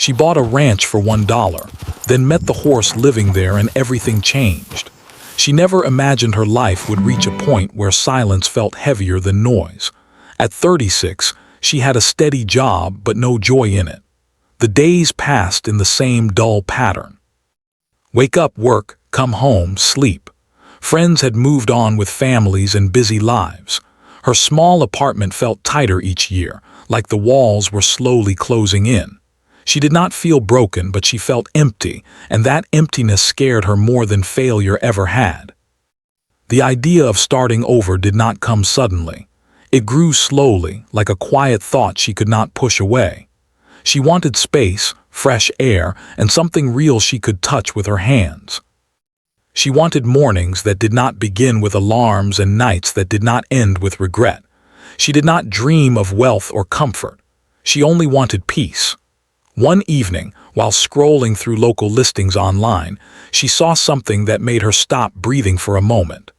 She bought a ranch for $1, then met the horse living there and everything changed. She never imagined her life would reach a point where silence felt heavier than noise. At 36, she had a steady job but no joy in it. The days passed in the same dull pattern. Wake up, work, come home, sleep. Friends had moved on with families and busy lives. Her small apartment felt tighter each year, like the walls were slowly closing in. She did not feel broken, but she felt empty, and that emptiness scared her more than failure ever had. The idea of starting over did not come suddenly. It grew slowly, like a quiet thought she could not push away. She wanted space, fresh air, and something real she could touch with her hands. She wanted mornings that did not begin with alarms and nights that did not end with regret. She did not dream of wealth or comfort. She only wanted peace. One evening, while scrolling through local listings online, she saw something that made her stop breathing for a moment.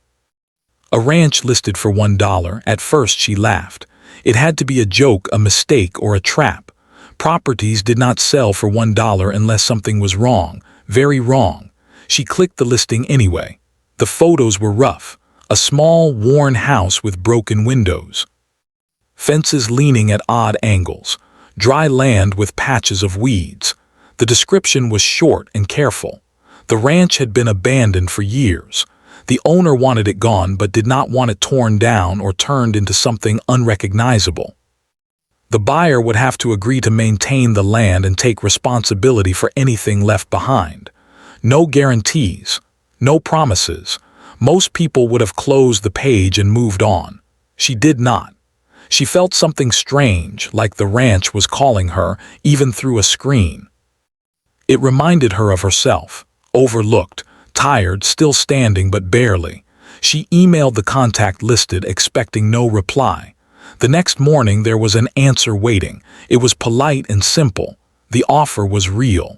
A ranch listed for $1. At first she laughed. It had to be a joke, a mistake, or a trap. Properties did not sell for $1 unless something was wrong, very wrong. She clicked the listing anyway. The photos were rough. A small, worn house with broken windows. Fences leaning at odd angles. Dry land with patches of weeds. The description was short and careful. The ranch had been abandoned for years. The owner wanted it gone but did not want it torn down or turned into something unrecognizable. The buyer would have to agree to maintain the land and take responsibility for anything left behind. No guarantees, no promises. Most people would have closed the page and moved on. She did not. She felt something strange, like the ranch was calling her, even through a screen. It reminded her of herself, overlooked, tired, still standing but barely. She emailed the contact listed, expecting no reply. The next morning there was an answer waiting. It was polite and simple. The offer was real.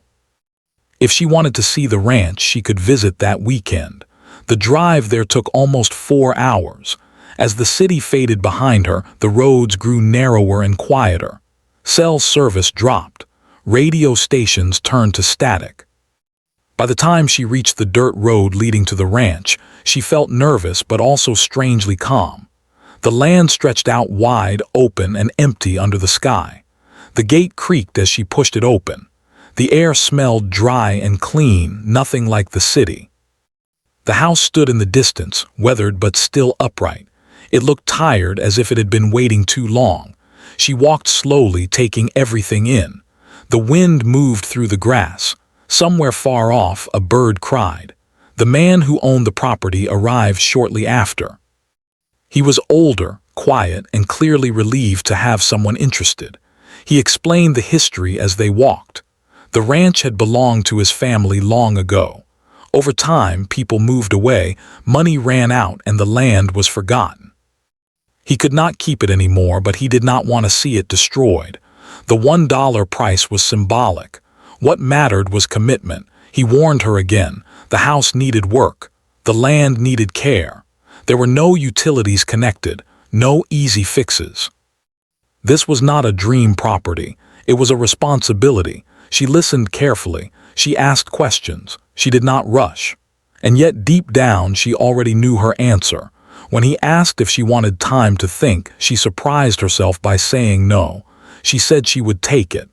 If she wanted to see the ranch, she could visit that weekend. The drive there took almost 4 hours. As the city faded behind her, the roads grew narrower and quieter. Cell service dropped. Radio stations turned to static. By the time she reached the dirt road leading to the ranch, she felt nervous but also strangely calm. The land stretched out wide, open, and empty under the sky. The gate creaked as she pushed it open. The air smelled dry and clean, nothing like the city. The house stood in the distance, weathered but still upright. It looked tired, as if it had been waiting too long. She walked slowly, taking everything in. The wind moved through the grass. Somewhere far off, a bird cried. The man who owned the property arrived shortly after. He was older, quiet, and clearly relieved to have someone interested. He explained the history as they walked. The ranch had belonged to his family long ago. Over time, people moved away, money ran out, and the land was forgotten. He could not keep it anymore, but he did not want to see it destroyed. The $1 price was symbolic. What mattered was commitment. He warned her again. The house needed work. The land needed care. There were no utilities connected, no easy fixes. This was not a dream property. It was a responsibility. She listened carefully. She asked questions. She did not rush. And yet deep down she already knew her answer. When he asked if she wanted time to think, she surprised herself by saying no. She said she would take it.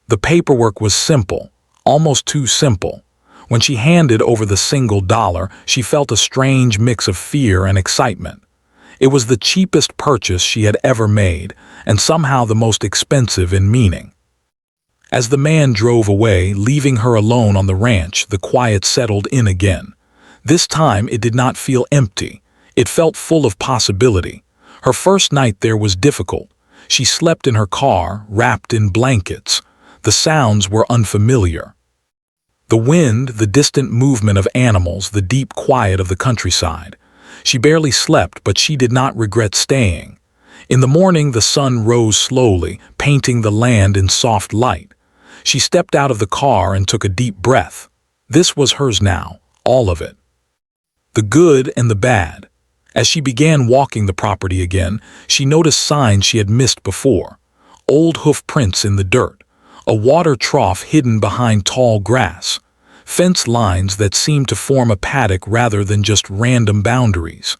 The paperwork was simple, almost too simple. When she handed over the single dollar, she felt a strange mix of fear and excitement. It was the cheapest purchase she had ever made, and somehow the most expensive in meaning. As the man drove away, leaving her alone on the ranch, the quiet settled in again. This time it did not feel empty. It felt full of possibility. Her first night there was difficult. She slept in her car, wrapped in blankets. The sounds were unfamiliar. The wind, the distant movement of animals, the deep quiet of the countryside. She barely slept, but she did not regret staying. In the morning the sun rose slowly, painting the land in soft light. She stepped out of the car and took a deep breath. This was hers now, all of it. The good and the bad. As she began walking the property again, she noticed signs she had missed before. Old hoof prints in the dirt. A water trough hidden behind tall grass. Fence lines that seemed to form a paddock rather than just random boundaries.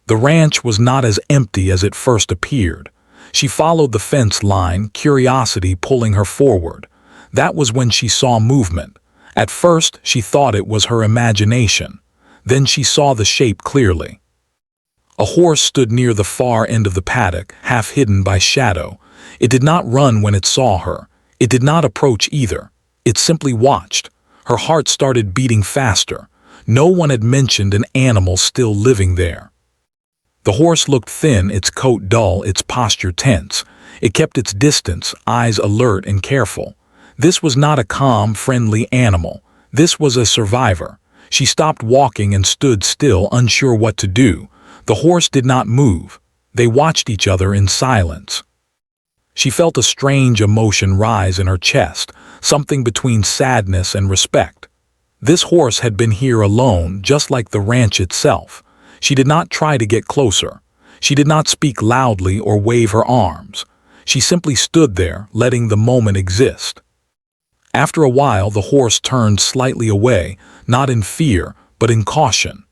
The ranch was not as empty as it first appeared. She followed the fence line, curiosity pulling her forward. That was when she saw movement. At first, she thought it was her imagination. Then she saw the shape clearly. A horse stood near the far end of the paddock, half hidden by shadow. It did not run when it saw her. It did not approach either. It simply watched. Her heart started beating faster. No one had mentioned an animal still living there. The horse looked thin, its coat dull, its posture tense. It kept its distance, eyes alert and careful. This was not a calm, friendly animal. This was a survivor. She stopped walking and stood still, unsure what to do. The horse did not move. They watched each other in silence. She felt a strange emotion rise in her chest, something between sadness and respect. This horse had been here alone, just like the ranch itself. She did not try to get closer. She did not speak loudly or wave her arms. She simply stood there, letting the moment exist. After a while, the horse turned slightly away, not in fear, but in caution.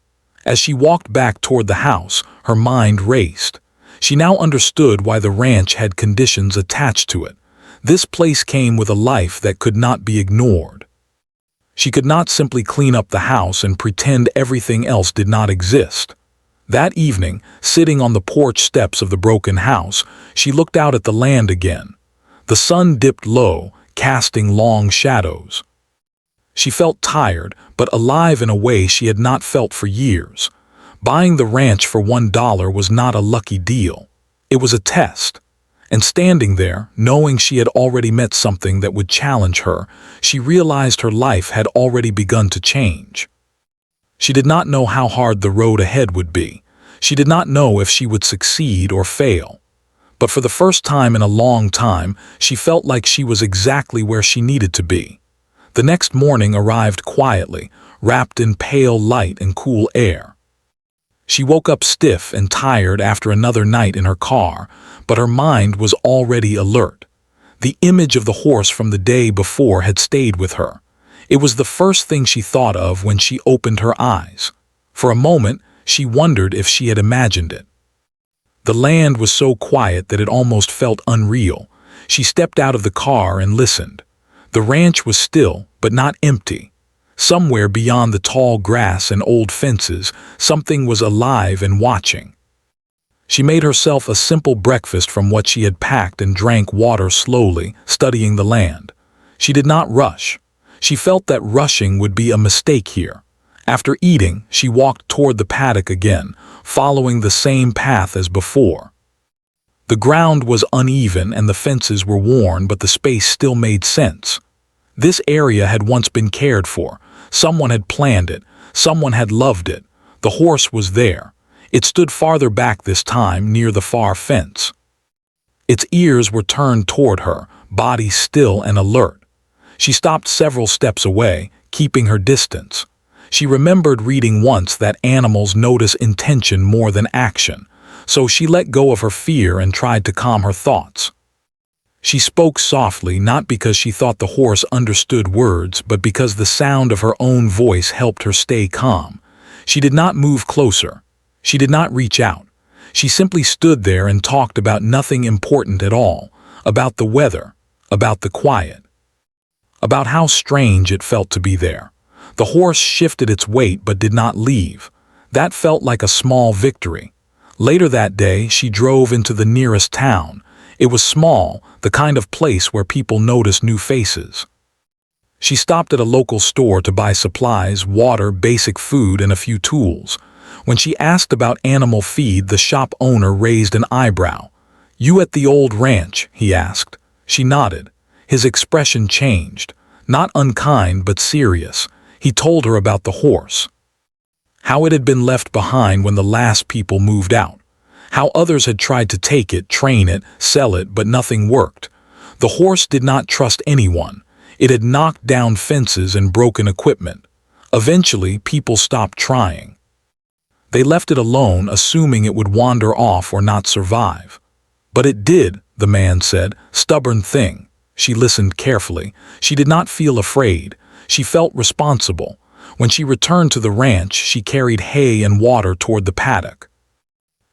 As she walked back toward the house, her mind raced. She now understood why the ranch had conditions attached to it. This place came with a life that could not be ignored. She could not simply clean up the house and pretend everything else did not exist. That evening, sitting on the porch steps of the broken house, she looked out at the land again. The sun dipped low, casting long shadows. She felt tired, but alive in a way she had not felt for years. Buying the ranch for $1 was not a lucky deal. It was a test. And standing there, knowing she had already met something that would challenge her, she realized her life had already begun to change. She did not know how hard the road ahead would be. She did not know if she would succeed or fail. But for the first time in a long time, she felt like she was exactly where she needed to be. The next morning arrived quietly, wrapped in pale light and cool air. She woke up stiff and tired after another night in her car, but her mind was already alert. The image of the horse from the day before had stayed with her. It was the first thing she thought of when she opened her eyes. For a moment, she wondered if she had imagined it. The land was so quiet that it almost felt unreal. She stepped out of the car and listened. The ranch was still, but not empty. Somewhere beyond the tall grass and old fences, something was alive and watching. She made herself a simple breakfast from what she had packed and drank water slowly, studying the land. She did not rush. She felt that rushing would be a mistake here. After eating, she walked toward the paddock again, following the same path as before. The ground was uneven and the fences were worn, but the space still made sense. This area had once been cared for. Someone had planned it. Someone had loved it. The horse was there. It stood farther back this time, near the far fence. Its ears were turned toward her, body still and alert. She stopped several steps away, keeping her distance. She remembered reading once that animals notice intention more than action, so she let go of her fear and tried to calm her thoughts. She spoke softly, not because she thought the horse understood words, but because the sound of her own voice helped her stay calm. She did not move closer. She did not reach out. She simply stood there and talked about nothing important at all, about the weather, about the quiet, about how strange it felt to be there. The horse shifted its weight but did not leave. That felt like a small victory. Later that day, she drove into the nearest town. It was small, the kind of place where people notice new faces. She stopped at a local store to buy supplies, water, basic food, and a few tools. When she asked about animal feed, the shop owner raised an eyebrow. "You at the old ranch?" he asked. She nodded. His expression changed. Not unkind, but serious. He told her about the horse. How it had been left behind when the last people moved out. How others had tried to take it, train it, sell it, but nothing worked. The horse did not trust anyone. It had knocked down fences and broken equipment. Eventually, people stopped trying. They left it alone, assuming it would wander off or not survive. But it did, the man said, stubborn thing. She listened carefully. She did not feel afraid. She felt responsible. When she returned to the ranch, she carried hay and water toward the paddock.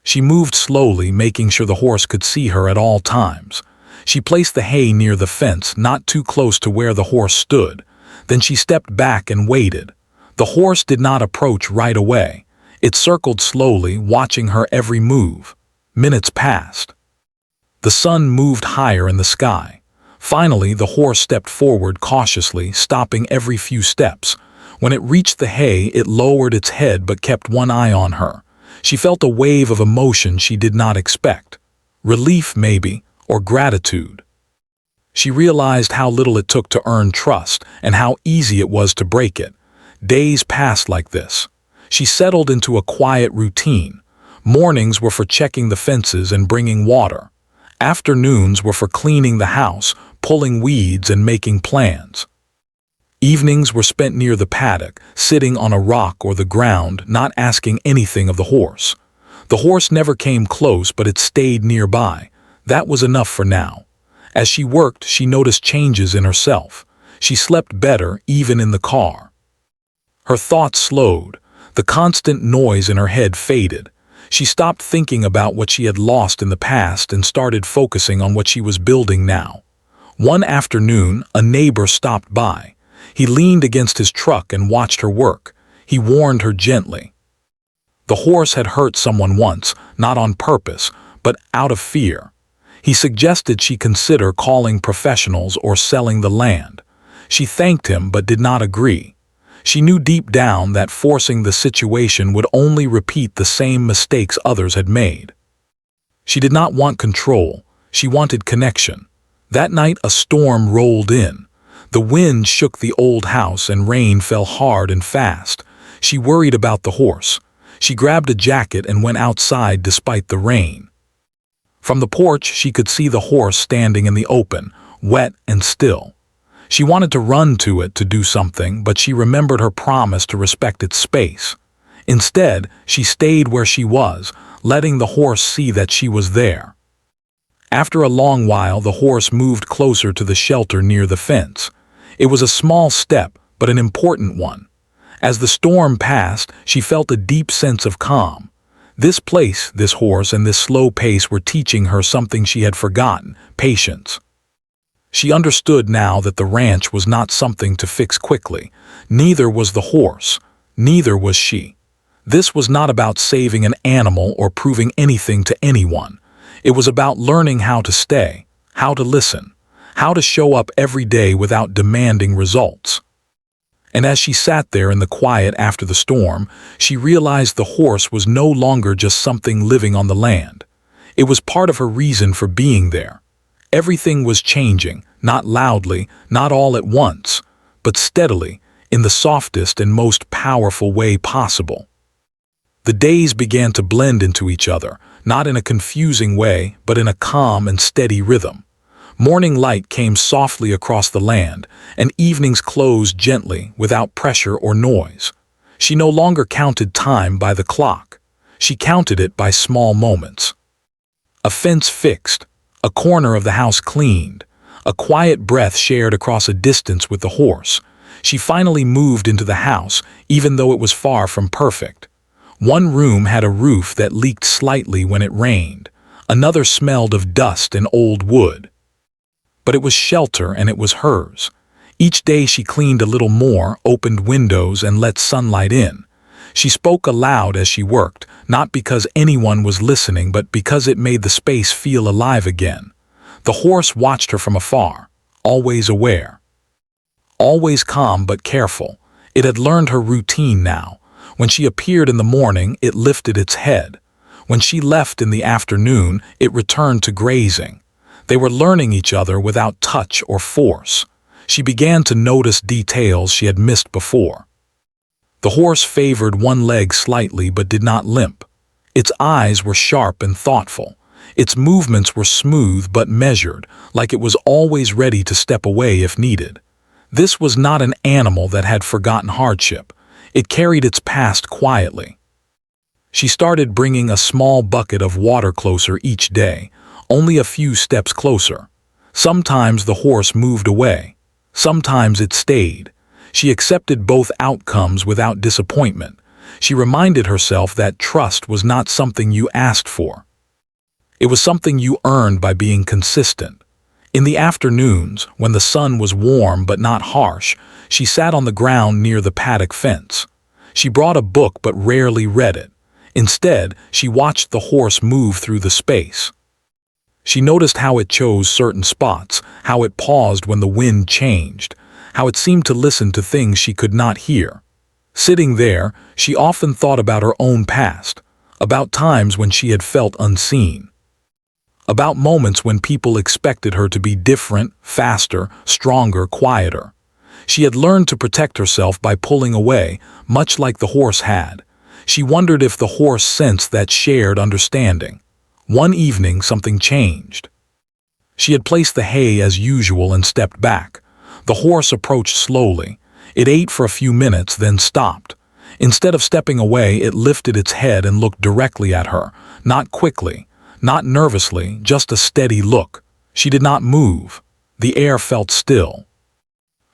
She moved slowly, making sure the horse could see her at all times. She placed the hay near the fence, not too close to where the horse stood. Then she stepped back and waited. The horse did not approach right away. It circled slowly, watching her every move. Minutes passed. The sun moved higher in the sky. Finally, the horse stepped forward cautiously, stopping every few steps. When it reached the hay, it lowered its head but kept one eye on her. She felt a wave of emotion she did not expect. Relief, maybe, or gratitude. She realized how little it took to earn trust and how easy it was to break it. Days passed like this. She settled into a quiet routine. Mornings were for checking the fences and bringing water. Afternoons were for cleaning the house, pulling weeds, and making plans. Evenings were spent near the paddock, sitting on a rock or the ground, not asking anything of the horse. The horse never came close, but it stayed nearby. That was enough for now. As she worked, she noticed changes in herself. She slept better, even in the car. Her thoughts slowed. The constant noise in her head faded. She stopped thinking about what she had lost in the past and started focusing on what she was building now. One afternoon, a neighbor stopped by. He leaned against his truck and watched her work. He warned her gently. The horse had hurt someone once, not on purpose, but out of fear. He suggested she consider calling professionals or selling the land. She thanked him but did not agree. She knew deep down that forcing the situation would only repeat the same mistakes others had made. She did not want control. She wanted connection. That night a storm rolled in. The wind shook the old house and rain fell hard and fast. She worried about the horse. She grabbed a jacket and went outside despite the rain. From the porch she could see the horse standing in the open, wet and still. She wanted to run to it to do something, but she remembered her promise to respect its space. Instead, she stayed where she was, letting the horse see that she was there. After a long while, the horse moved closer to the shelter near the fence. It was a small step, but an important one. As the storm passed, she felt a deep sense of calm. This place, this horse, and this slow pace were teaching her something she had forgotten: patience. She understood now that the ranch was not something to fix quickly. Neither was the horse. Neither was she. This was not about saving an animal or proving anything to anyone. It was about learning how to stay, how to listen, how to show up every day without demanding results. And as she sat there in the quiet after the storm, she realized the horse was no longer just something living on the land. It was part of her reason for being there. Everything was changing, not loudly, not all at once, but steadily, in the softest and most powerful way possible. The days began to blend into each other, not in a confusing way, but in a calm and steady rhythm. Morning light came softly across the land, and evenings closed gently, without pressure or noise. She no longer counted time by the clock. She counted it by small moments. A fence fixed, a corner of the house cleaned, a quiet breath shared across a distance with the horse. She finally moved into the house, even though it was far from perfect. One room had a roof that leaked slightly when it rained. Another smelled of dust and old wood. But it was shelter, and it was hers. Each day she cleaned a little more, opened windows, and let sunlight in. She spoke aloud as she worked, not because anyone was listening, but because it made the space feel alive again. The horse watched her from afar, always aware. Always calm but careful. It had learned her routine now. When she appeared in the morning, it lifted its head. When she left in the afternoon, it returned to grazing. They were learning each other without touch or force. She began to notice details she had missed before. The horse favored one leg slightly but did not limp. Its eyes were sharp and thoughtful. Its movements were smooth but measured, like it was always ready to step away if needed. This was not an animal that had forgotten hardship. It carried its past quietly. She started bringing a small bucket of water closer each day, only a few steps closer. Sometimes the horse moved away. Sometimes it stayed. She accepted both outcomes without disappointment. She reminded herself that trust was not something you asked for. It was something you earned by being consistent. In the afternoons, when the sun was warm but not harsh, she sat on the ground near the paddock fence. She brought a book but rarely read it. Instead, she watched the horse move through the space. She noticed how it chose certain spots, how it paused when the wind changed, how it seemed to listen to things she could not hear. Sitting there, she often thought about her own past, about times when she had felt unseen, about moments when people expected her to be different, faster, stronger, quieter. She had learned to protect herself by pulling away, much like the horse had. She wondered if the horse sensed that shared understanding. One evening, something changed. She had placed the hay as usual and stepped back. The horse approached slowly. It ate for a few minutes, then stopped. Instead of stepping away, it lifted its head and looked directly at her, not quickly, not nervously, just a steady look. She did not move. The air felt still.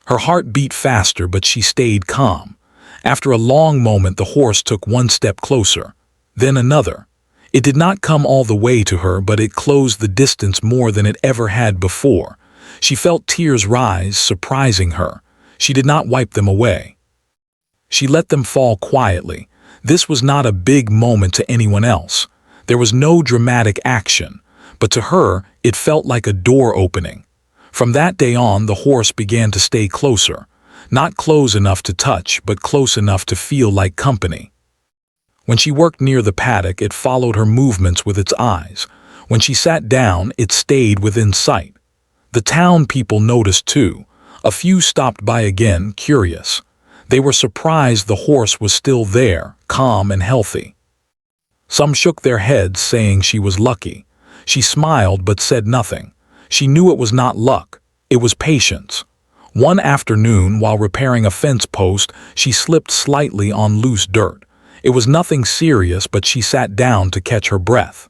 Her heart beat faster, but she stayed calm. After a long moment, the horse took one step closer, then another. It did not come all the way to her, but it closed the distance more than it ever had before. She felt tears rise, surprising her. She did not wipe them away. She let them fall quietly. This was not a big moment to anyone else. There was no dramatic action, but to her, it felt like a door opening. From that day on, the horse began to stay closer. Not close enough to touch, but close enough to feel like company. When she worked near the paddock, it followed her movements with its eyes. When she sat down, it stayed within sight. The town people noticed too. A few stopped by again, curious. They were surprised the horse was still there, calm and healthy. Some shook their heads, saying she was lucky. She smiled but said nothing. She knew it was not luck. It was patience. One afternoon, while repairing a fence post, she slipped slightly on loose dirt. It was nothing serious, but she sat down to catch her breath.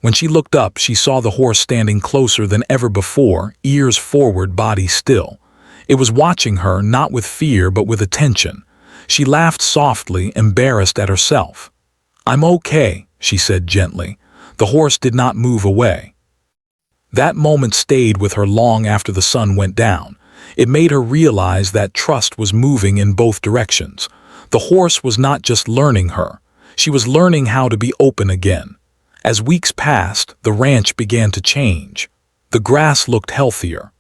When she looked up, she saw the horse standing closer than ever before, ears forward, body still. It was watching her, not with fear but with attention. She laughed softly, embarrassed at herself. "I'm okay," she said gently. The horse did not move away. That moment stayed with her long after the sun went down. It made her realize that trust was moving in both directions. The horse was not just learning her. She was learning how to be open again. As weeks passed, the ranch began to change. The grass looked healthier.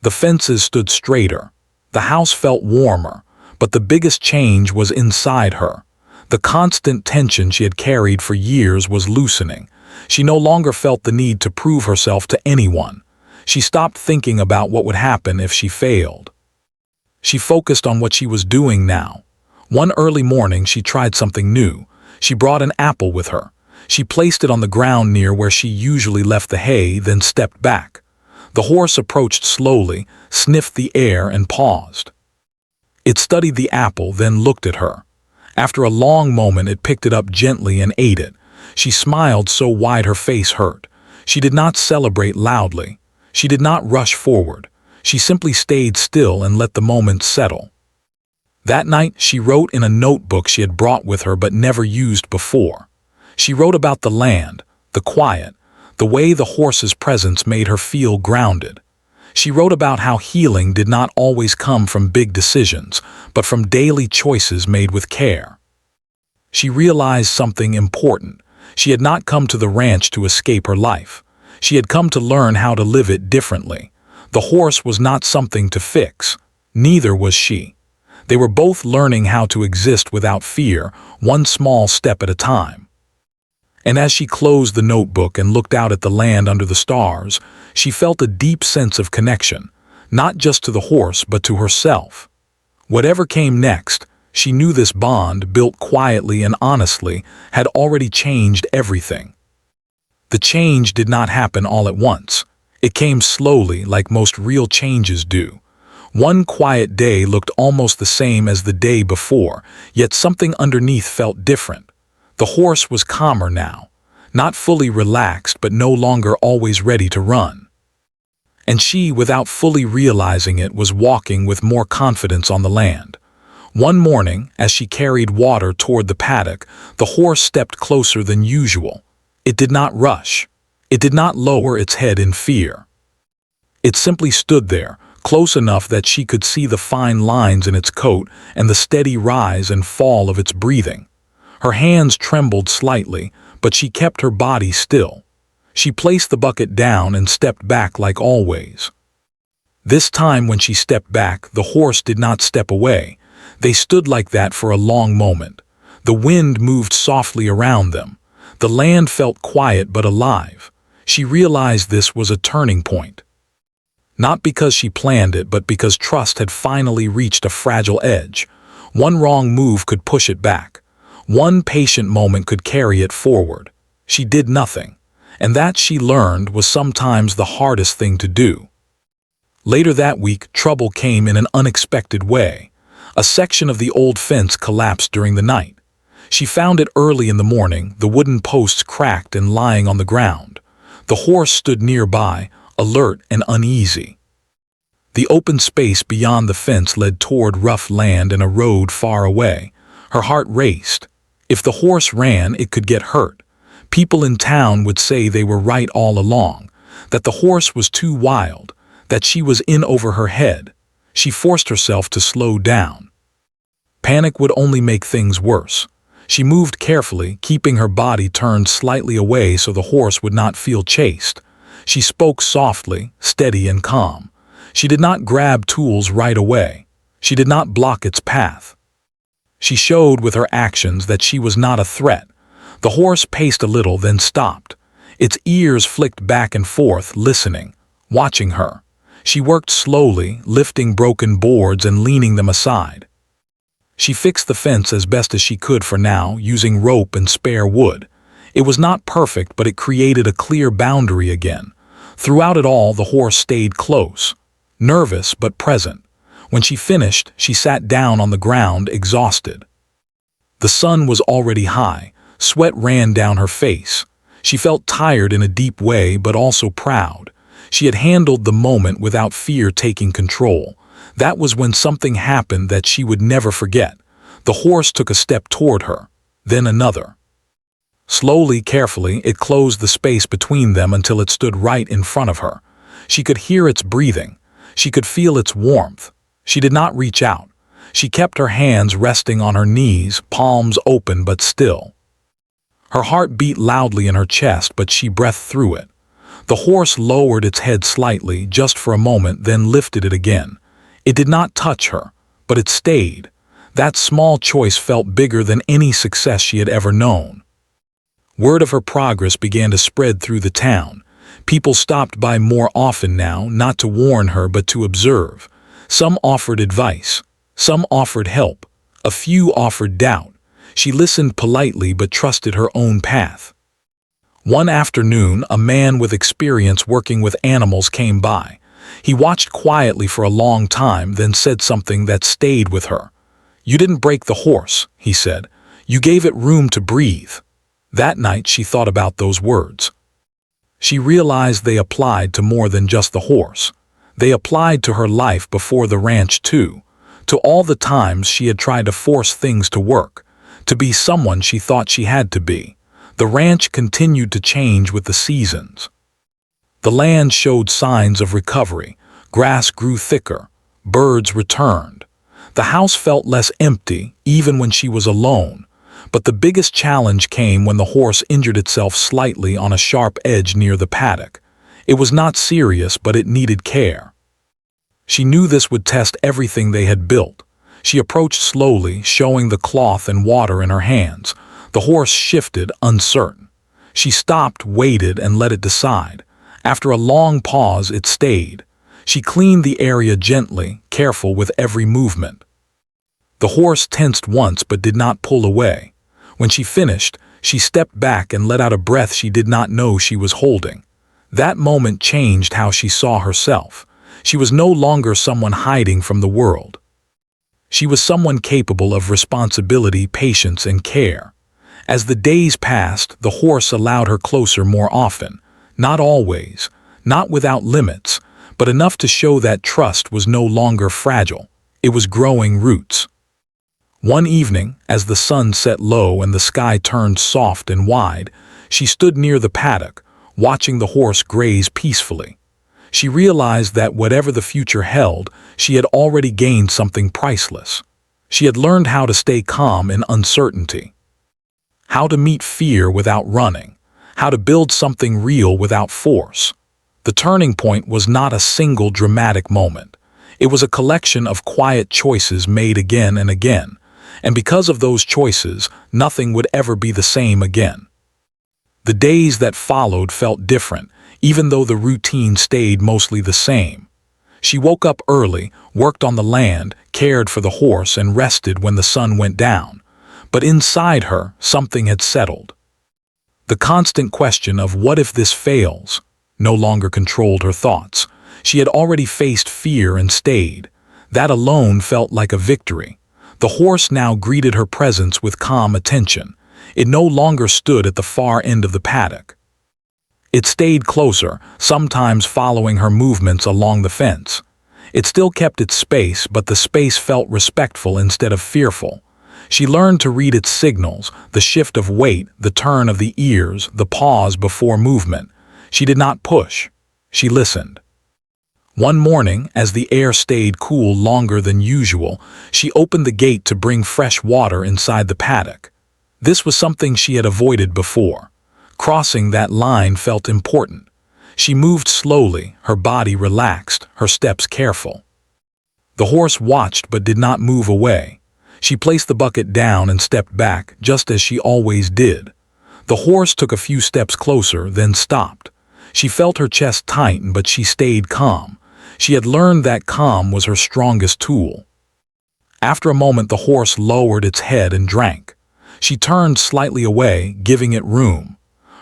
The fences stood straighter. The house felt warmer. But the biggest change was inside her. The constant tension she had carried for years was loosening. She no longer felt the need to prove herself to anyone. She stopped thinking about what would happen if she failed. She focused on what she was doing now. One early morning, she tried something new. She brought an apple with her. She placed it on the ground near where she usually left the hay, then stepped back. The horse approached slowly, sniffed the air, and paused. It studied the apple, then looked at her. After a long moment, it picked it up gently and ate it. She smiled so wide her face hurt. She did not celebrate loudly. She did not rush forward. She simply stayed still and let the moment settle. That night, she wrote in a notebook she had brought with her but never used before. She wrote about the land, the quiet, the way the horse's presence made her feel grounded. She wrote about how healing did not always come from big decisions, but from daily choices made with care. She realized something important. She had not come to the ranch to escape her life. She had come to learn how to live it differently. The horse was not something to fix. Neither was she. They were both learning how to exist without fear, one small step at a time. And as she closed the notebook and looked out at the land under the stars, she felt a deep sense of connection, not just to the horse but to herself. Whatever came next, she knew this bond, built quietly and honestly, had already changed everything. The change did not happen all at once. It came slowly, like most real changes do. One quiet day looked almost the same as the day before, yet something underneath felt different. The horse was calmer now, not fully relaxed but no longer always ready to run. and she, without fully realizing it, was walking with more confidence on the land. One morning, as she carried water toward the paddock, the horse stepped closer than usual. It did not rush. It did not lower its head in fear. It simply stood there, close enough that she could see the fine lines in its coat and the steady rise and fall of its breathing. Her hands trembled slightly, but she kept her body still. She placed the bucket down and stepped back like always. This time when she stepped back, the horse did not step away. They stood like that for a long moment. The wind moved softly around them. The land felt quiet but alive. She realized this was a turning point. Not because she planned it, but because trust had finally reached a fragile edge. One wrong move could push it back. One patient moment could carry it forward. She did nothing, and that, she learned, was sometimes the hardest thing to do. Later that week, trouble came in an unexpected way. A section of the old fence collapsed during the night. She found it early in the morning, the wooden posts cracked and lying on the ground. The horse stood nearby, alert and uneasy. The open space beyond the fence led toward rough land and a road far away. Her heart raced. If the horse ran, it could get hurt. People in town would say they were right all along, that the horse was too wild, that she was in over her head. She forced herself to slow down. Panic would only make things worse. She moved carefully, keeping her body turned slightly away so the horse would not feel chased. She spoke softly, steady and calm. She did not grab tools right away. She did not block its path. She showed with her actions that she was not a threat. The horse paced a little, then stopped. Its ears flicked back and forth, listening, watching her. She worked slowly, lifting broken boards and leaning them aside. She fixed the fence as best as she could for now, using rope and spare wood. It was not perfect, but it created a clear boundary again. Throughout it all, the horse stayed close, nervous but present. When she finished, she sat down on the ground, exhausted. The sun was already high. Sweat ran down her face. She felt tired in a deep way, but also proud. She had handled the moment without fear taking control. That was when something happened that she would never forget. The horse took a step toward her, then another. Slowly, carefully, it closed the space between them until it stood right in front of her. She could hear its breathing. She could feel its warmth. She did not reach out. She kept her hands resting on her knees, palms open but still. Her heart beat loudly in her chest, but she breathed through it. The horse lowered its head slightly, just for a moment, then lifted it again. It did not touch her, but it stayed. That small choice felt bigger than any success she had ever known. Word of her progress began to spread through the town. People stopped by more often now, not to warn her but to observe. Some offered advice. Some offered help. A few offered doubt. She listened politely but trusted her own path. One afternoon, a man with experience working with animals came by. He watched quietly for a long time, then said something that stayed with her. "You didn't break the horse," he said. "You gave it room to breathe." That night she thought about those words. She realized they applied to more than just the horse. They applied to her life before the ranch too, to all the times she had tried to force things to work, to be someone she thought she had to be. The ranch continued to change with the seasons. The land showed signs of recovery. Grass grew thicker. Birds returned. The house felt less empty, even when she was alone. But the biggest challenge came when the horse injured itself slightly on a sharp edge near the paddock. It was not serious, but it needed care. She knew this would test everything they had built. She approached slowly, showing the cloth and water in her hands. The horse shifted, uncertain. She stopped, waited, and let it decide. After a long pause, it stayed. She cleaned the area gently, careful with every movement. The horse tensed once but did not pull away. When she finished, she stepped back and let out a breath she did not know she was holding. That moment changed how she saw herself. She was no longer someone hiding from the world. She was someone capable of responsibility, patience, and care. As the days passed, the horse allowed her closer more often. Not always, not without limits, but enough to show that trust was no longer fragile. It was growing roots. One evening, as the sun set low and the sky turned soft and wide, she stood near the paddock, watching the horse graze peacefully. She realized that whatever the future held, she had already gained something priceless. She had learned how to stay calm in uncertainty, how to meet fear without running, how to build something real without force. The turning point was not a single dramatic moment. It was a collection of quiet choices made again and again, and because of those choices, nothing would ever be the same again. The days that followed felt different, even though the routine stayed mostly the same. She woke up early, worked on the land, cared for the horse, and rested when the sun went down. But inside her, something had settled. The constant question of what if this fails no longer controlled her thoughts. She had already faced fear and stayed. That alone felt like a victory. The horse now greeted her presence with calm attention. It no longer stood at the far end of the paddock. It stayed closer, sometimes following her movements along the fence. It still kept its space, but the space felt respectful instead of fearful. She learned to read its signals, the shift of weight, the turn of the ears, the pause before movement. She did not push. She listened. One morning, as the air stayed cool longer than usual, she opened the gate to bring fresh water inside the paddock. This was something she had avoided before. Crossing that line felt important. She moved slowly, her body relaxed, her steps careful. The horse watched but did not move away. She placed the bucket down and stepped back, just as she always did. The horse took a few steps closer, then stopped. She felt her chest tighten, but she stayed calm. She had learned that calm was her strongest tool. After a moment, the horse lowered its head and drank. She turned slightly away, giving it room.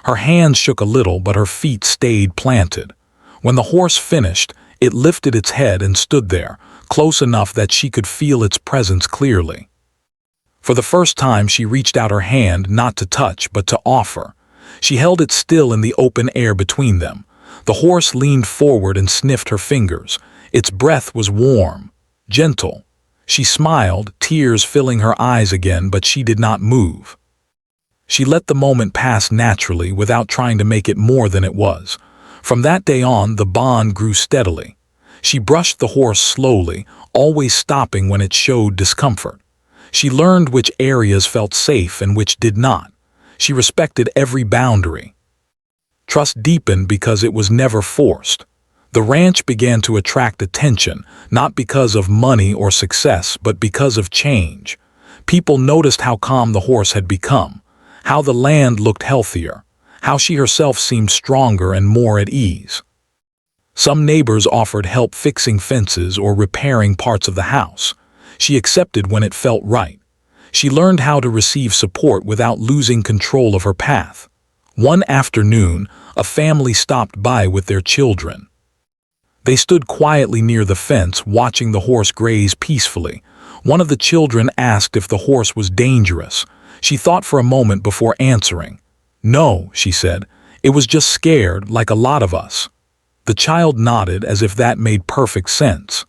Her hands shook a little, but her feet stayed planted. When the horse finished, it lifted its head and stood there, close enough that she could feel its presence clearly. For the first time, she reached out her hand, not to touch, but to offer. She held it still in the open air between them. The horse leaned forward and sniffed her fingers. Its breath was warm, gentle. She smiled, tears filling her eyes again, but she did not move. She let the moment pass naturally without trying to make it more than it was. From that day on, the bond grew steadily. She brushed the horse slowly, always stopping when it showed discomfort. She learned which areas felt safe and which did not. She respected every boundary. Trust deepened because it was never forced. The ranch began to attract attention, not because of money or success, but because of change. People noticed how calm the horse had become, how the land looked healthier, how she herself seemed stronger and more at ease. Some neighbors offered help fixing fences or repairing parts of the house. She accepted when it felt right. She learned how to receive support without losing control of her path. One afternoon, a family stopped by with their children. They stood quietly near the fence, watching the horse graze peacefully. One of the children asked if the horse was dangerous. She thought for a moment before answering. "No," she said. "It was just scared, like a lot of us." The child nodded as if that made perfect sense.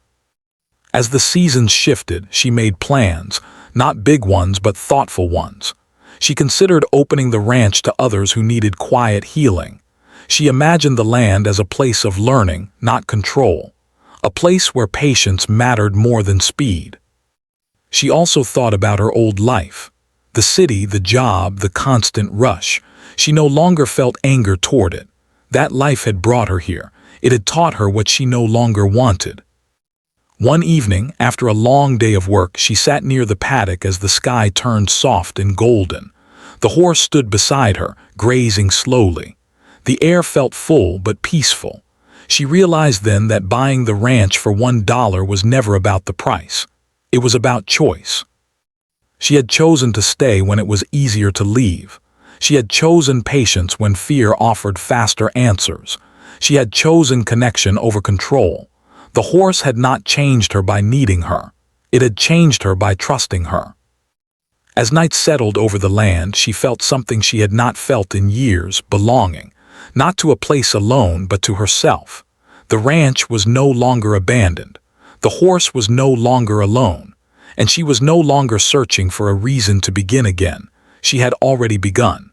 As the seasons shifted, she made plans, not big ones but thoughtful ones. She considered opening the ranch to others who needed quiet healing. She imagined the land as a place of learning, not control, a place where patience mattered more than speed. She also thought about her old life. The city, the job, the constant rush. She no longer felt anger toward it. That life had brought her here. It had taught her what she no longer wanted. One evening, after a long day of work, she sat near the paddock as the sky turned soft and golden. The horse stood beside her, grazing slowly. The air felt full but peaceful. She realized then that buying the ranch for $1 was never about the price. It was about choice. She had chosen to stay when it was easier to leave. She had chosen patience when fear offered faster answers. She had chosen connection over control. The horse had not changed her by needing her. It had changed her by trusting her. As night settled over the land, she felt something she had not felt in years, belonging, not to a place alone, but to herself. The ranch was no longer abandoned. The horse was no longer alone, and she was no longer searching for a reason to begin again. She had already begun.